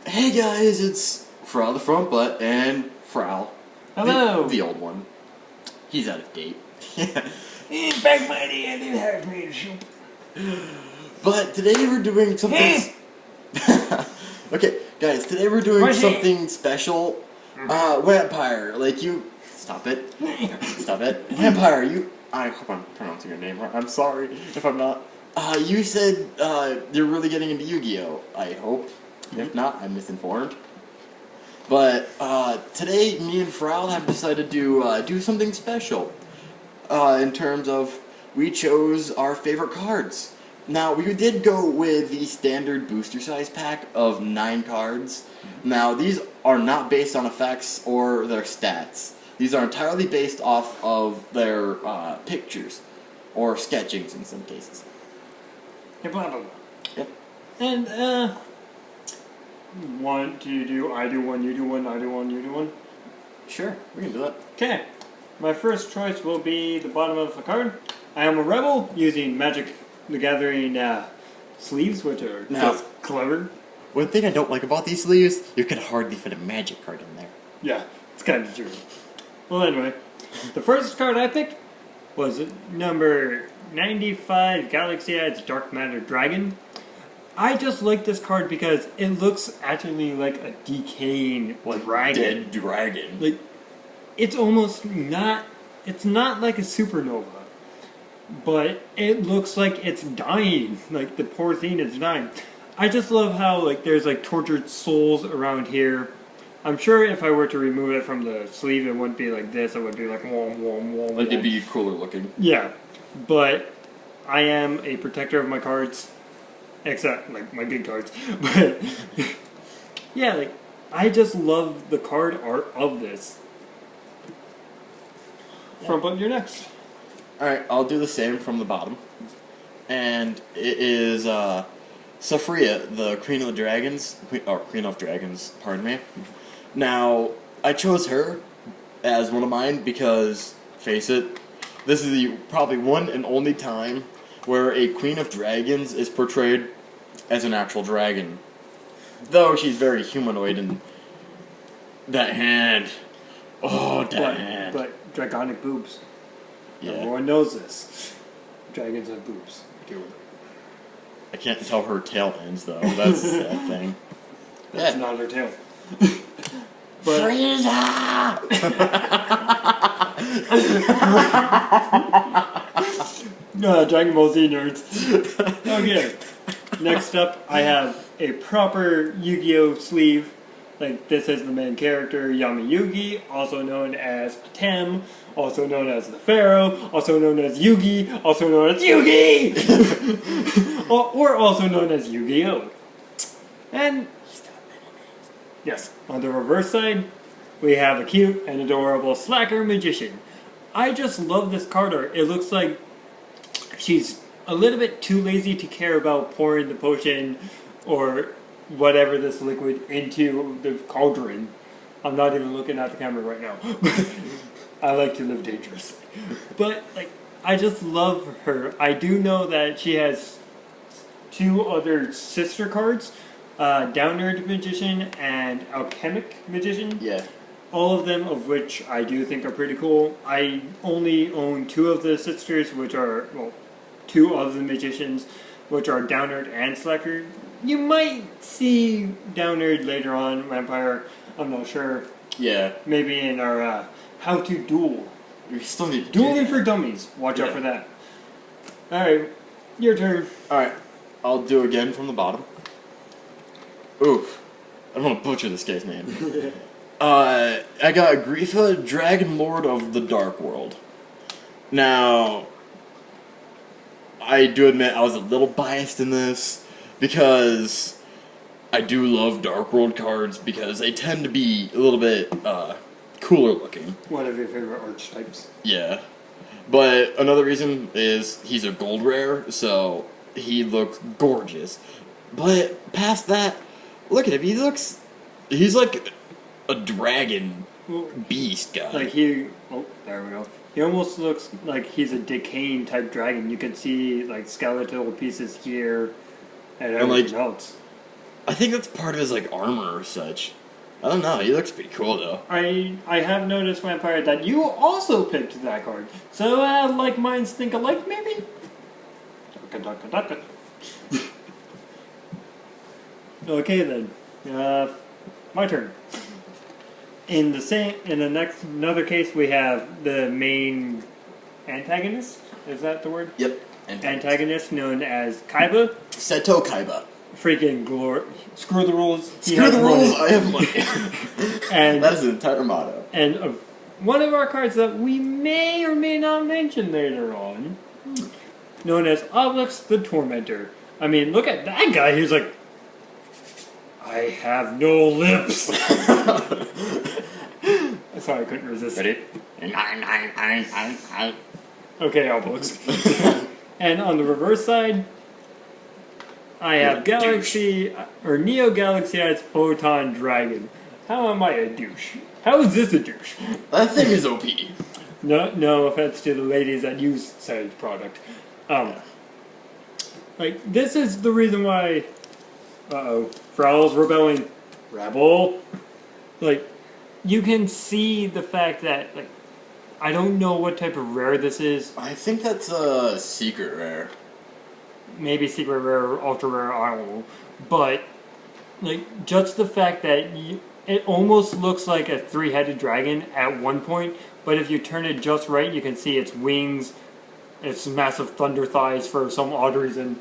Hey guys, it's Foral the front butt and Foral. Hello. The old one. He's out of date. Back my day, I didn't have to shoot. But today we're doing something. Okay, guys, today we're doing something special. Vampire, like you. Stop it. Stop it. Vampire, you. I hope I'm pronouncing your name right. I'm sorry if I'm not. You said you're really getting into Yu-Gi-Oh! I hope. If not, I'm misinformed. But today, me and Foral have decided to do something special. In terms of, we chose our favorite cards. Now, we did go with the standard booster size pack of 9 cards. Now, these are not based on effects or their stats. These are entirely based off of their pictures, or sketchings in some cases. Yeah, blah, blah, blah. Yep. And, one, do you do, I do one, you do one, I do one, you do one? Sure, we can do that. Okay. My first choice will be the bottom of the card. I am a rebel using Magic the Gathering sleeves, which are just clever. One thing I don't like about these sleeves, you could hardly fit a magic card in there. Yeah, it's kind of true. Well, anyway, the first card I picked was number 95, Galaxy Edge Dark Matter Dragon. I just like this card because it looks actually like a decaying dragon. Dead dragon. Like, it's almost not, it's not like a supernova, but it looks like it's dying. Like, the poor thing is dying. I just love how, like, there's, like, tortured souls around here. I'm sure if I were to remove it from the sleeve, it wouldn't be like this. It would be like, wom, wom, wom. Like, it'd be cooler looking. Yeah, but I am a protector of my cards. Except, like, my good cards. But, yeah, like, I just love the card art of this. Yeah. Front button, you're next. Alright, I'll do the same from the bottom. And it is, Saphria, the Queen of the Dragons. Queen of Dragons, pardon me. Now, I chose her as one of mine because, face it, this is the probably one and only time where a Queen of Dragons is portrayed as an actual dragon. Though she's very humanoid and that hand. Oh, that hand. But dragonic boobs. Yeah. Everyone knows this. Dragons have boobs. Deal with it. I can't tell her tail ends though. That's the sad thing. That's not her tail. Dragon Ball Z nerds. Okay. Next up, I have a proper Yu-Gi-Oh! Sleeve. Like, this is the main character, Yami Yugi, also known as Tem, also known as the Pharaoh, also known as Yugi, also known as Yugi! or also known as Yu-Gi-Oh! And, yes, on the reverse side, we have a cute and adorable Slacker Magician. I just love this card art. It looks like she's a little bit too lazy to care about pouring the potion or whatever this liquid into the cauldron. I'm not even looking at the camera right now. I like to live dangerously. But, like, I just love her. I do know that she has 2 other sister cards, Downward Magician and Alchemic Magician. Yeah. All of them of which I do think are pretty cool. I only own 2 of the sisters, which are, well, 2 of the magicians, which are Downward and Slacker. You might see Downward later on, Vampire, I'm not sure. Yeah. Maybe in our How to Duel. We still need to Dueling for Dummies. Watch out for that. Alright, your turn. Alright, I'll do again from the bottom. Oof. I don't want to butcher this guy's name. I got Grifa, Dragon Lord of the Dark World. Now, I do admit I was a little biased in this because I do love Dark World cards because they tend to be a little bit cooler looking. One of your favorite archetypes. Yeah. But another reason is he's a gold rare, so he looks gorgeous. But past that, look at him. He's like a dragon beast guy. Like oh, there we go. He almost looks like he's a decaying type dragon. You can see like skeletal pieces here and everything else. I think that's part of his like armor or such. I don't know. He looks pretty cool though. I have noticed, Vampire, that you also picked that card. So, like minds think alike, maybe? Ducka. Okay then. My turn. In another case, we have the main antagonist. Is that the word? Yep. Antagonist known as Kaiba. Seto Kaiba. Freaking screw the rules. Screw the rules. I have money. And that is the entire motto. And one of our cards that we may or may not mention later on, known as Obelix the Tormentor. I mean, look at that guy. He's like, I have no lips. Sorry, I couldn't resist. Ready? Okay, Obelix. And on the reverse side, I have Neo Galaxy-Eyes Photon Dragon. How am I a douche? How is this a douche? That thing is OP. No offense to the ladies that use said product. Like, this is the reason why... Foral's rebelling. Rebel. Like, you can see the fact that, like, I don't know what type of rare this is. I think that's a secret rare. Maybe secret rare or ultra rare, I don't know. But, like, just the fact that it almost looks like a three-headed dragon at one point, but if you turn it just right, you can see its wings, its massive thunder thighs for some odd reason.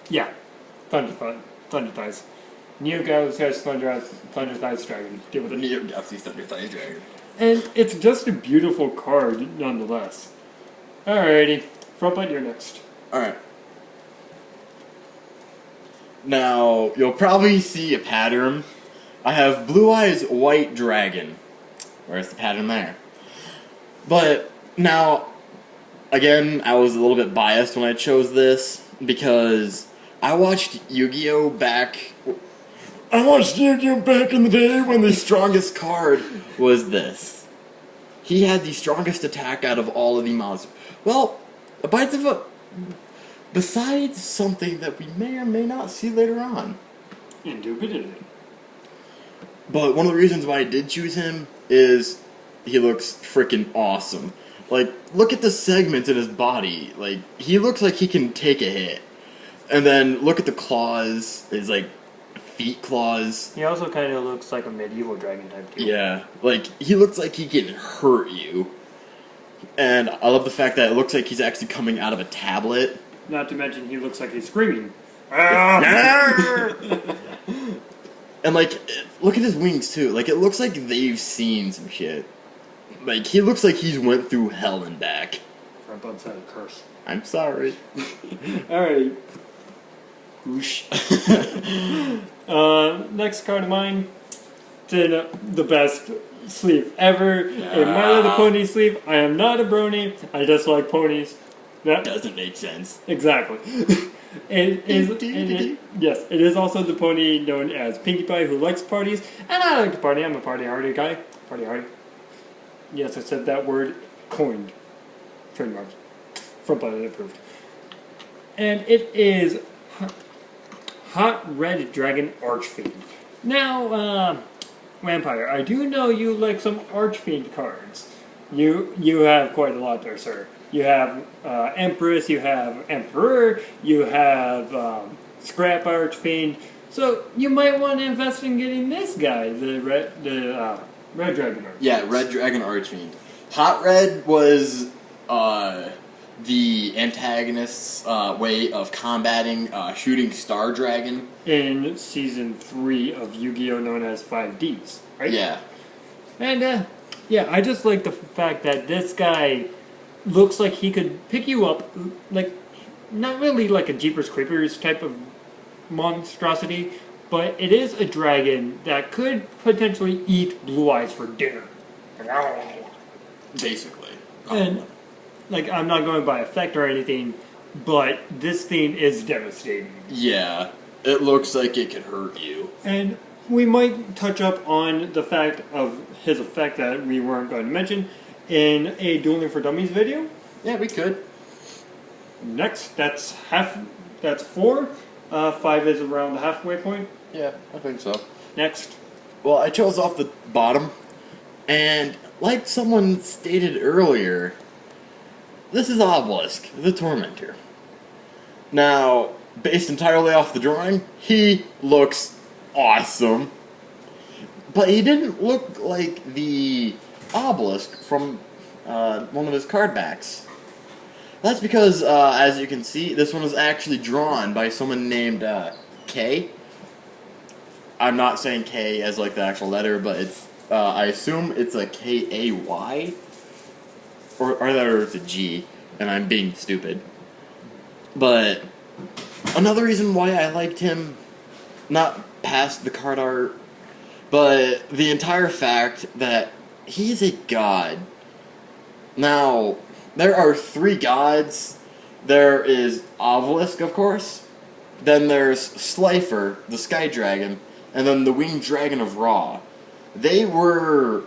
Yeah. Thunder thighs. Neo Galaxy Thunder Thighs Dragon. Deal with it. Neo Galaxy Thunder Thighs Dragon. And it's just a beautiful card, nonetheless. Alrighty. Frontbite, you're next. Alright. Now, you'll probably see a pattern. I have Blue Eyes White Dragon. Where's the pattern there? But, now, again, I was a little bit biased when I chose this, because I watched Yu-Gi-Oh! back in the day when the strongest card was this. He had the strongest attack out of all of the monsters. Well, besides something that we may or may not see later on. Indubitably. But one of the reasons why I did choose him is he looks freaking awesome. Like, look at the segments in his body. Like, he looks like he can take a hit. And then look at the claws, his, like, feet claws. He also kind of looks like a medieval dragon type, too. Yeah, like, he looks like he can hurt you. And I love the fact that it looks like he's actually coming out of a tablet. Not to mention he looks like he's screaming. And, like, look at his wings, too. Like, it looks like they've seen some shit. Like, he looks like he's went through hell and back. Front said a curse. I'm sorry. Alright. Whoosh. Next card of mine. It's in the best sleeve ever. A My Little Pony sleeve. I am not a brony. I just like ponies. That doesn't make sense. Exactly. Yes, it is also the pony known as Pinkie Pie who likes parties. And I like to party. I'm a party hardy guy. Party hardy. Yes, I said that word. Coined. Trademarked. Front button approved. And it is Hot Red Dragon Archfiend. Now, Vampire, I do know you like some Archfiend cards. You have quite a lot there, sir. You have Empress, you have Emperor, you have Scrap Archfiend. So you might want to invest in getting this guy, the Red Dragon Archfiend. Yeah, Red Dragon Archfiend. Hot Red was the antagonist's way of combating Shooting Star Dragon. In Season 3 of Yu-Gi-Oh! Known as 5Ds, right? Yeah. And, yeah, I just like the fact that this guy looks like he could pick you up, like, not really like a Jeepers Creepers type of monstrosity, but it is a dragon that could potentially eat Blue Eyes for dinner. Basically. And, like, I'm not going by effect or anything, but this theme is devastating. Yeah, it looks like it could hurt you. And we might touch up on the fact of his effect that we weren't going to mention in a Dueling for Dummies video. Yeah, we could. Next, that's 4. 5 is around the halfway point. Yeah, I think so. Next. Well, I chose off the bottom, and like someone stated earlier, this is Obelisk, the Tormentor. Now, based entirely off the drawing, he looks awesome. But he didn't look like the Obelisk from one of his card backs. That's because, as you can see, this one was actually drawn by someone named K. I'm not saying K as like the actual letter, but it's I assume it's a K-A-Y, or it's a G, and I'm being stupid. But another reason why I liked him, not past the card art, but the entire fact that he's a god. Now, there are 3 gods. There is Obelisk, of course. Then there's Slifer, the Sky Dragon, and then the Winged Dragon of Ra. They were,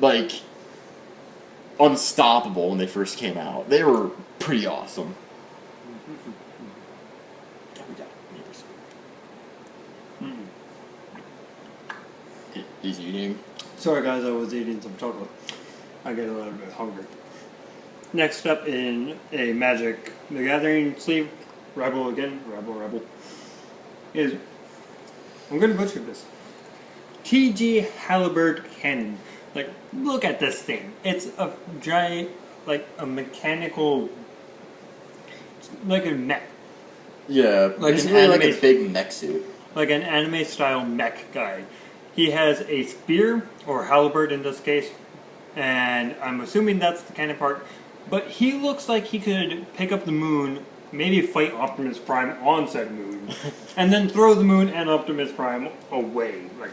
like, unstoppable when they first came out. They were pretty awesome. He's eating. Sorry guys, I was eating some chocolate. I get a little bit hungry. Next up in a Magic the Gathering sleeve, Rebel again, Rebel, is, I'm going to butcher this, TG Halberd Cannon. Like, look at this thing. It's a giant, like a mechanical, like a mech. Yeah, Like basically an like anime, a big mech suit. like an anime style mech guy. He has a spear, or halberd in this case, and I'm assuming that's the kind of part. But he looks like he could pick up the moon, maybe fight Optimus Prime on said moon, and then throw the moon and Optimus Prime away. Like,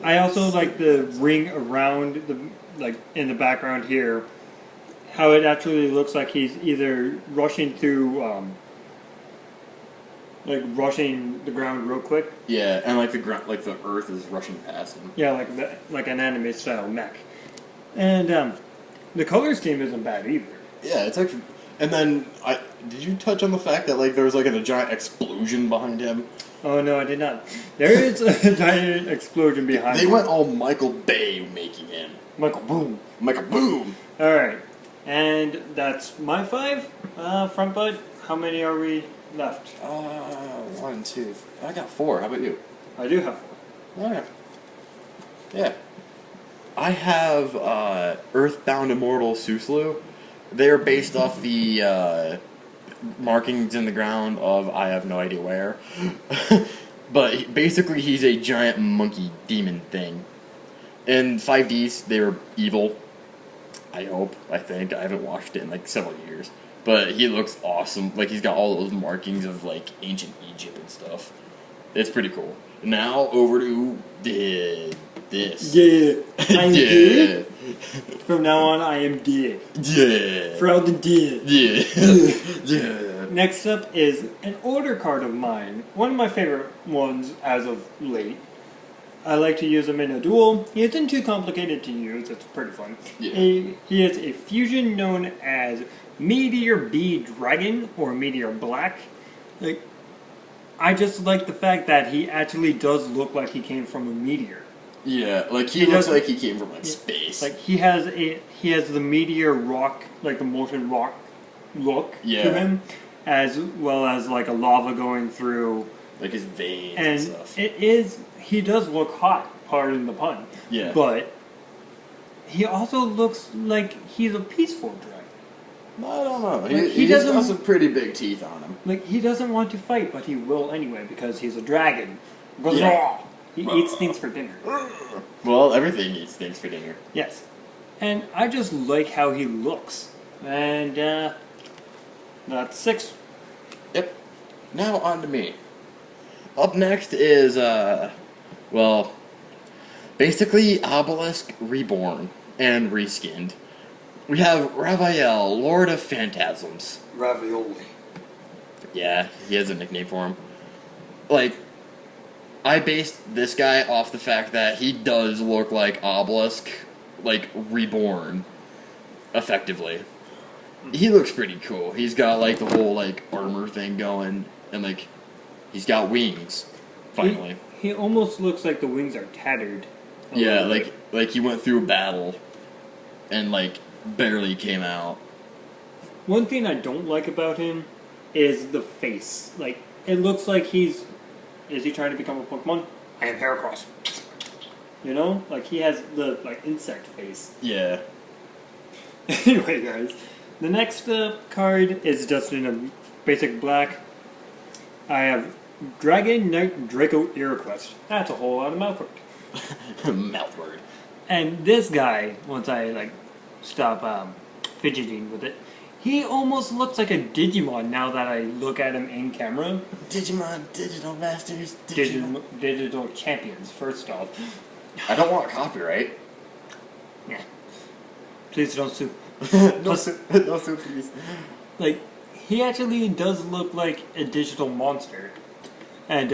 I also like the ring around the, like in the background here, how it actually looks like he's either rushing through, like rushing the ground real quick. Yeah, and like the ground, like the earth is rushing past him. Yeah, like an anime style mech. And the color scheme isn't bad either. Yeah, it's actually. And then, did you touch on the fact that like there was like a giant explosion behind him? Oh no, I did not. There is a giant explosion behind They him. went all Michael Bay making him. Michael Boom. Michael Boom. All right, and that's my 5 front butt. How many are we left? 1, 2. I got 4. How about you? I do have 4. Alright. Yeah. I have Earthbound Immortal Suslu. They're based off the markings in the ground of I have no idea where. But basically he's a giant monkey demon thing. In 5Ds, they were evil. I hope. I think. I haven't watched it in like several years. But he looks awesome. Like he's got all those markings of like ancient Egypt and stuff. It's pretty cool. Now over to this. Yeah, I'm Yeah. dead. From now on, I am dead. Yeah. Proud and dead. Yeah. Yeah. Next up is an order card of mine. One of my favorite ones as of late. I like to use him in a duel. He isn't too complicated to use. It's pretty fun. Yeah. He is a fusion known as Meteor B Dragon or Meteor Black. Like, I just like the fact that he actually does look like he came from a meteor. Yeah, like he looks like he came from like space. Like he has the meteor rock, like the molten rock look to him, as well as like a lava going through like his veins and stuff. He does look hot, pardon the pun. Yeah. But he also looks like he's a peaceful dragon. I don't know. Like, He's got some pretty big teeth on him. Like, he doesn't want to fight, but he will anyway, because he's a dragon. Yeah. He eats things for dinner. Well, everything eats things for dinner. Yes. And I just like how he looks. And, that's 6. Yep. Now on to me. Up next is, well, basically Obelisk reborn and reskinned. We have Raphael, Lord of Phantasms. Ravioli. Yeah, he has a nickname for him. Like, I based this guy off the fact that he does look like Obelisk, like, reborn, effectively. he looks pretty cool. He's got like the whole like armor thing going, and like he's got wings. Finally, he almost looks like the wings are tattered. Yeah, like he went through a battle, and like barely came out. One thing I don't like about him is the face. Like, it looks like he's... Is he trying to become a Pokemon? I am Heracross. You know? Like, he has the, like, insect face. Yeah. Anyway, guys. The next card is just in a basic black. I have Dragon Knight Draco Iroquest. That's a whole lot of mouth word. Mouth word. And this guy, once I, like, stop fidgeting with it, he almost looks like a Digimon now that I look at him in camera. Digimon, Digital Masters, Digital champions, first off. I don't want copyright. Yeah. Please don't sue. No sue, please. Like, he actually does look like a digital monster. And,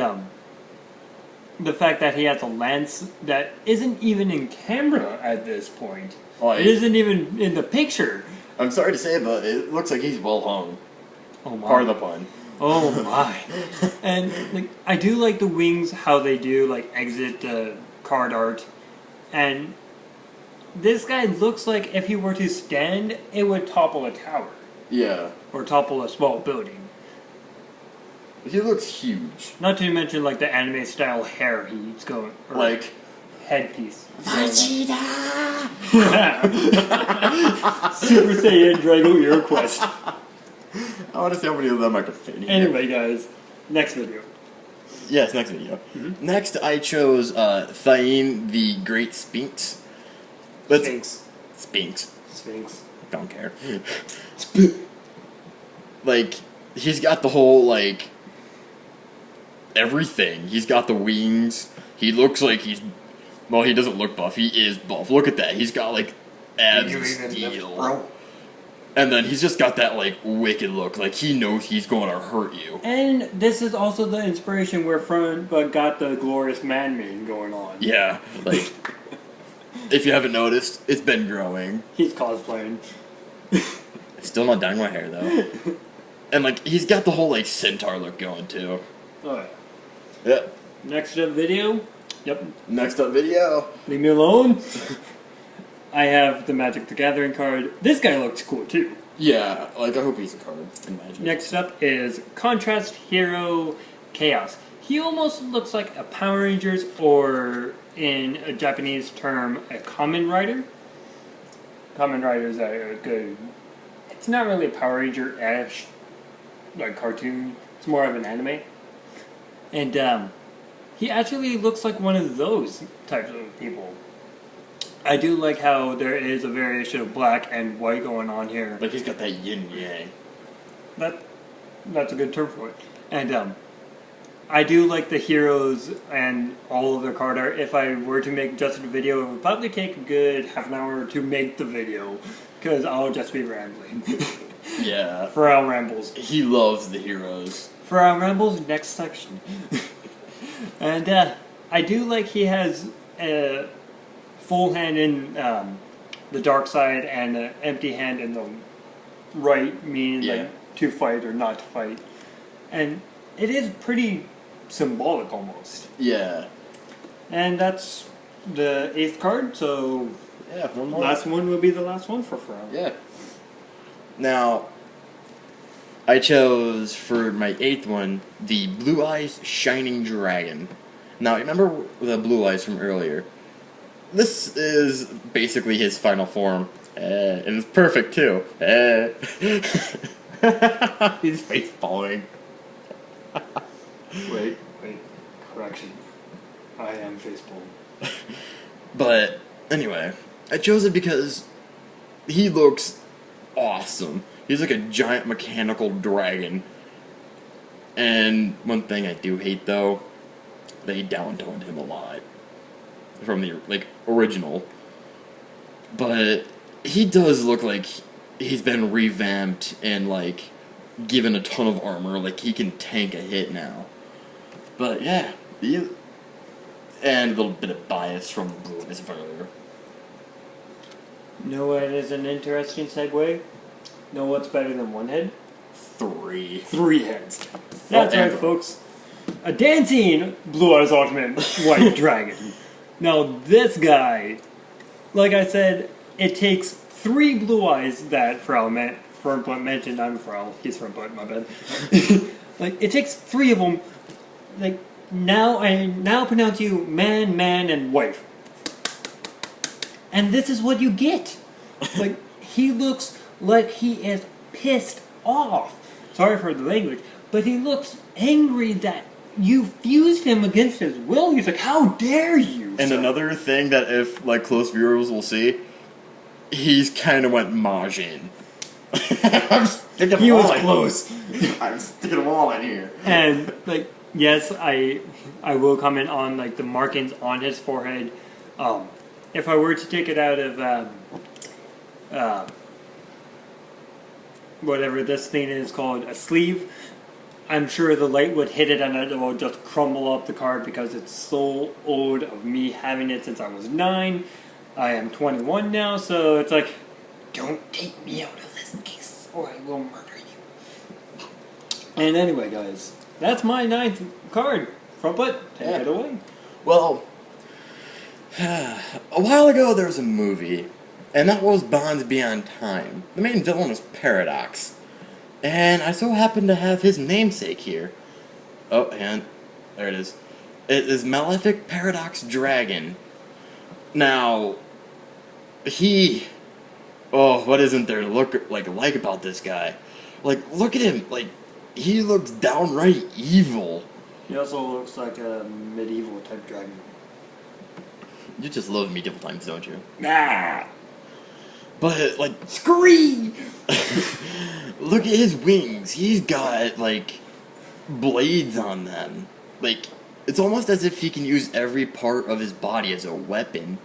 the fact that he has a lance that isn't even in camera at this point. Oh, it isn't even in the picture. I'm sorry to say, but it looks like he's well hung. Oh my. Pardon the pun. Oh my. And like, I do like the wings, how they do like exit the card art. And this guy looks like if he were to stand, it would topple a tower. Yeah. Or topple a small building. He looks huge. Not to mention like the anime style hair he's going. Or like headpiece. Vegeta! Super Saiyan Drago Iroquest. I want to see how many of them I can fit in here. Anyway, guys, next video. Yes, next video. Mm-hmm. Next, I chose Thain the Great Sphinx. Sphinx. Don't care. Like, he's got the whole, like, everything. He's got the wings. He looks like he's... Well, he doesn't look buff. He is buff. Look at that. He's got, like, abs of steel. And then he's just got that, like, wicked look. Like, he knows he's going to hurt you. And this is also the inspiration where Front got the glorious man-mane going on. Yeah. Like, if you haven't noticed, it's been growing. He's cosplaying. It's still not dyeing my hair, though. And, like, he's got the whole, like, centaur look going, too. Oh, yeah. Yep. Next up video. Yep. Next up video. Leave me alone. I have the Magic the Gathering card. This guy looks cool too. Yeah, like I hope he's a card in Magic. Next up is Contrast Hero Chaos. He almost looks like a Power Rangers, or in a Japanese term, a Kamen Rider. Kamen Rider is a good... It's not really a Power Ranger-esque like cartoon. It's more of an anime. And he actually looks like one of those types of people. I do like how there is a variation of black and white going on here. Like he's got that yin yang. That's a good term for it. And I do like the heroes and all of their card art. If I were to make just a video, it would probably take a good half an hour to make the video, because I'll just be rambling. Yeah. Foral rambles. He loves the heroes. Foral rambles, next section. And I do like he has a full hand in the dark side and an empty hand in the right, meaning like to fight or not to fight. And it is pretty symbolic almost. Yeah. And that's the 8th card, so yeah, one more. Last one will be the last one for Foral. Yeah. Now, I chose for my 8th one the Blue Eyes Shining Dragon. Now, remember the Blue Eyes from earlier? This is basically his final form, and it's perfect too. He's face falling. Wait, correction. I am facepalm. But anyway, I chose it because he looks awesome. He's like a giant mechanical dragon. And one thing I do hate though, they downtoned him a lot from the original. But he does look like he's been revamped and given a ton of armor. Like he can tank a hit now. But yeah, and a little bit of bias from the Blue Eyes earlier. You know what is an interesting segue? Know what's better than one head? 3. 3 heads. That's Oh, right, and- folks. A dancing Blue Eyes Ultimate White Dragon. Now, this guy, like I said, it takes 3 blue eyes that Foral mentioned. I'm Foral. He's Foral, my bad. Like, it takes 3 of them. Like, now I now pronounce you man, man, and wife. And this is what you get. Like, he looks like he is pissed off. Sorry for the language, but he looks angry that you fused him against his will. He's like, how dare you? And another thing that if like close viewers will see, he's kind of went Majin. I'm sticking He them was all in. close. I'm sticking them all in here. And like, yes, I will comment on like the markings on his forehead. If I were to take it out of whatever this thing is called, a sleeve, I'm sure the light would hit it and it will just crumble up the card because it's so old of me having it since I was 9. I am 21 now, so it's like, don't take me out of this case or I will murder you. And anyway, guys, that's my 9th card. Frontbutt, take it away. Well, a while ago there was a movie, and that was Bonds Beyond Time. The main villain was Paradox. And I so happen to have his namesake here. Oh, and there it is. It is Malefic Paradox Dragon. Now, what isn't there to look like about this guy? Like, look at him. Like, he looks downright evil. He also looks like a medieval type dragon. You just love medieval times, don't you? Nah! But, like, Scream! look at his wings. He's got, like, blades on them. Like, it's almost as if he can use every part of his body as a weapon.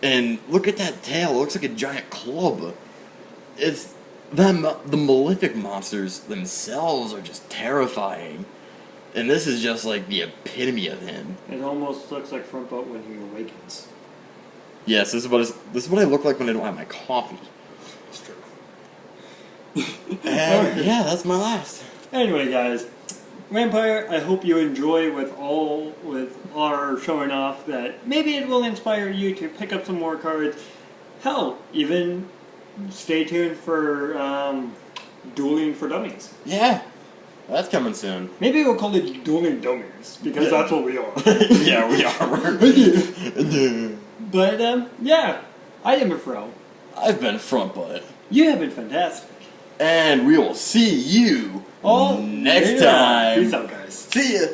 And look at that tail. It looks like a giant club. It's them. The Malefic monsters themselves are just terrifying. And this is just, like, the epitome of him. It almost looks like Frontbutt when he awakens. Yes, this is what I look like when I don't have my coffee. It's true. And, yeah, that's my last. Anyway, guys, Vampire, I hope you enjoy with our showing off that maybe it will inspire you to pick up some more cards. Hell, even stay tuned for Dueling for Dummies. Yeah, that's coming soon. Maybe we'll call it Dueling Dummies, because that's what we are. Yeah, we are. But, yeah, I am a Foral. I've been Frontbutt. You have been fantastic. And we will see you All next later. time. Peace out, guys. See ya.